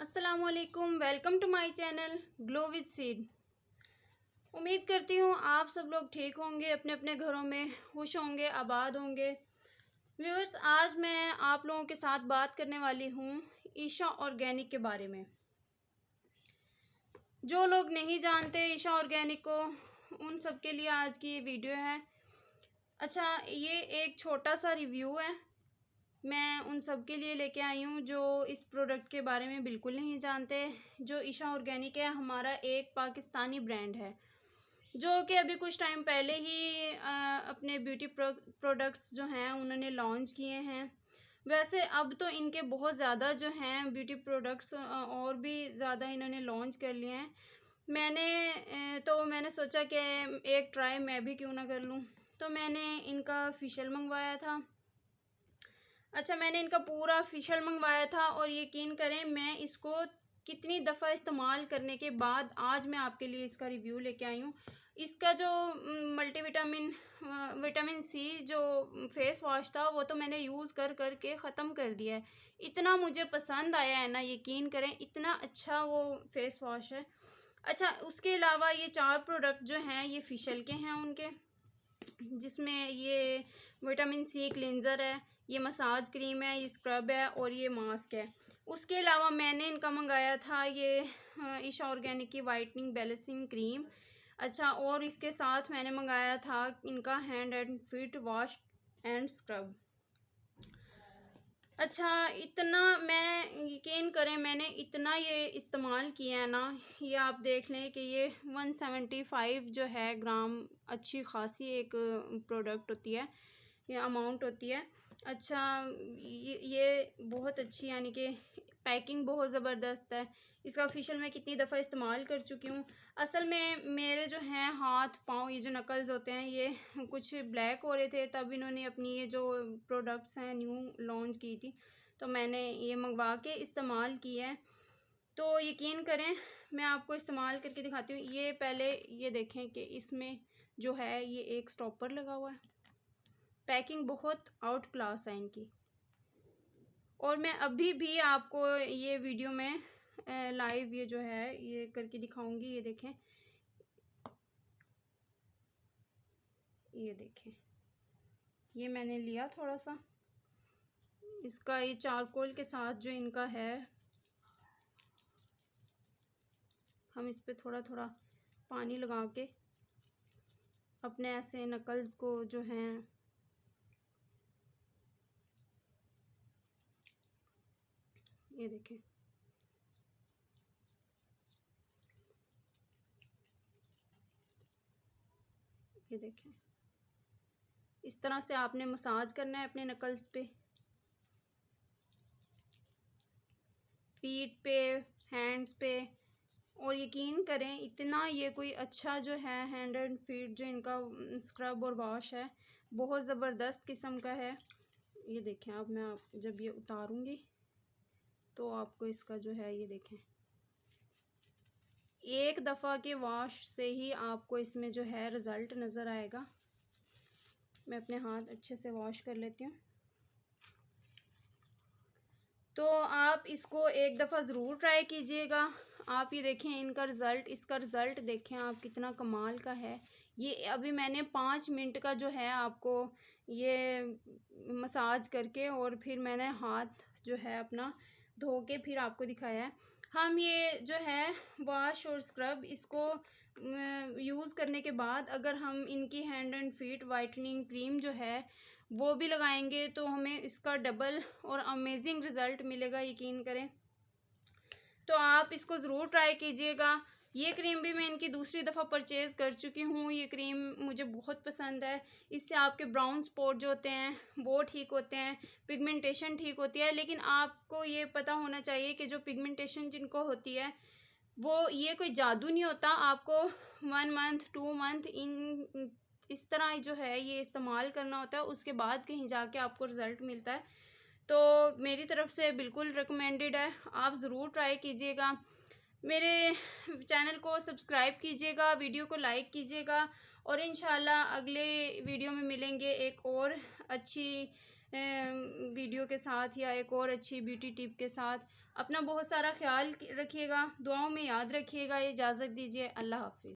अस्सलामुअलैकुम, welcome to my channel glow with seed. उम्मीद करती हूँ आप सब लोग ठीक होंगे, अपने अपने घरों में खुश होंगे, आबाद होंगे। व्यूअर्स, आज मैं आप लोगों के साथ बात करने वाली हूँ ईशा ऑर्गेनिक के बारे में। जो लोग नहीं जानते ईशा ऑर्गेनिक को, उन सब के लिए आज की ये वीडियो है। अच्छा, ये एक छोटा सा रिव्यू है, मैं उन सब के लिए लेके आई हूँ जो इस प्रोडक्ट के बारे में बिल्कुल नहीं जानते। जो ईशा ऑर्गेनिक है, हमारा एक पाकिस्तानी ब्रांड है जो कि अभी कुछ टाइम पहले ही अपने ब्यूटी प्रोडक्ट्स जो हैं उन्होंने लॉन्च किए हैं। वैसे अब तो इनके बहुत ज़्यादा जो हैं ब्यूटी प्रोडक्ट्स और भी ज़्यादा इन्होंने लॉन्च कर लिए हैं। मैंने सोचा कि एक ट्राई मैं भी क्यों ना कर लूँ, तो मैंने इनका फेशियल मंगवाया था। अच्छा, मैंने इनका पूरा फेशियल मंगवाया था और यकीन करें मैं इसको कितनी दफ़ा इस्तेमाल करने के बाद आज मैं आपके लिए इसका रिव्यू लेके आई हूँ। इसका जो विटामिन सी जो फेस वॉश था वो तो मैंने यूज़ कर के ख़त्म कर दिया है। इतना मुझे पसंद आया है ना, यकीन करें, इतना अच्छा वो फेस वॉश है। अच्छा, उसके अलावा ये 4 प्रोडक्ट जो हैं ये फेशियल के हैं उनके, जिसमें ये विटामिन सी क्लिनज़र है, ये मसाज क्रीम है, ये स्क्रब है और ये मास्क है। उसके अलावा मैंने इनका मंगाया था ये ईशा ऑर्गेनिक की वाइटनिंग बैलेंसिंग क्रीम। अच्छा, और इसके साथ मैंने मंगाया था इनका hand and feet wash and scrub. अच्छा, इतना मैं यकीन करें मैंने इतना ये इस्तेमाल किया है ना, ये आप देख लें कि ये 175 जो है ग्राम अच्छी खासी एक प्रोडक्ट होती है, ये अमाउंट होती है। अच्छा, ये बहुत अच्छी, यानी कि पैकिंग बहुत ज़बरदस्त है। इसका फेशियल मैं कितनी दफ़ा इस्तेमाल कर चुकी हूँ। असल में मेरे जो हैं हाथ पाँव, ये जो नकल्स होते हैं ये कुछ ब्लैक हो रहे थे, तब इन्होंने अपनी ये जो प्रोडक्ट्स हैं न्यू लॉन्च की थी, तो मैंने ये मंगवा के इस्तेमाल किया है। तो यकीन करें मैं आपको इस्तेमाल करके दिखाती हूँ। ये पहले ये देखें कि इसमें जो है ये एक स्टॉपर लगा हुआ है। पैकिंग बहुत आउट क्लास है इनकी, और मैं अभी भी आपको ये वीडियो में लाइव ये जो है ये करके दिखाऊंगी। ये देखें, ये देखें, ये मैंने लिया थोड़ा सा इसका, ये चारकोल के साथ जो इनका है, हम इस पे थोड़ा थोड़ा पानी लगा के अपने ऐसे नकल्स को जो हैं ये देखें, ये देखें, इस तरह से आपने मसाज करना है अपने नकल्स पे, फीट पे, हैंड्स पे। और यकीन करें इतना ये कोई अच्छा जो है हैंड एंड फीट जो इनका स्क्रब और वॉश है, बहुत ज़बरदस्त किस्म का है। ये देखें, अब मैं जब ये उतारूंगी तो आपको इसका जो है ये देखें, एक दफ़ा के वॉश से ही आपको इसमें जो है रिज़ल्ट नज़र आएगा। मैं अपने हाथ अच्छे से वॉश कर लेती हूँ। तो आप इसको एक दफ़ा ज़रूर ट्राई कीजिएगा। आप ये देखें इनका रिज़ल्ट, इसका रिज़ल्ट देखें आप, कितना कमाल का है। ये अभी मैंने 5 मिनट का जो है आपको ये मसाज करके और फिर मैंने हाथ जो है अपना धो के फिर आपको दिखाया है। हम ये जो है वॉश और स्क्रब इसको यूज़ करने के बाद अगर हम इनकी hand and feet whitening cream जो है वो भी लगाएंगे तो हमें इसका डबल और अमेजिंग रिज़ल्ट मिलेगा, यकीन करें। तो आप इसको ज़रूर ट्राई कीजिएगा। ये क्रीम भी मैं इनकी दूसरी दफ़ा परचेज़ कर चुकी हूँ। ये क्रीम मुझे बहुत पसंद है। इससे आपके ब्राउन स्पॉट जो होते हैं वो ठीक होते हैं, पिगमेंटेशन ठीक होती है। लेकिन आपको ये पता होना चाहिए कि जो पिगमेंटेशन जिनको होती है वो ये कोई जादू नहीं होता। आपको 1 मंथ 2 मंथ इस तरह जो है ये इस्तेमाल करना होता है, उसके बाद कहीं जाके आपको रिज़ल्ट मिलता है। तो मेरी तरफ़ से बिल्कुल रिकमेंडेड है, आप ज़रूर ट्राई कीजिएगा। मेरे चैनल को सब्सक्राइब कीजिएगा, वीडियो को लाइक कीजिएगा, और इंशाल्लाह अगले वीडियो में मिलेंगे एक और अच्छी वीडियो के साथ या एक और अच्छी ब्यूटी टिप के साथ। अपना बहुत सारा ख्याल रखिएगा, दुआओं में याद रखिएगा। इजाज़त दीजिए, अल्लाह हाफ़िज़।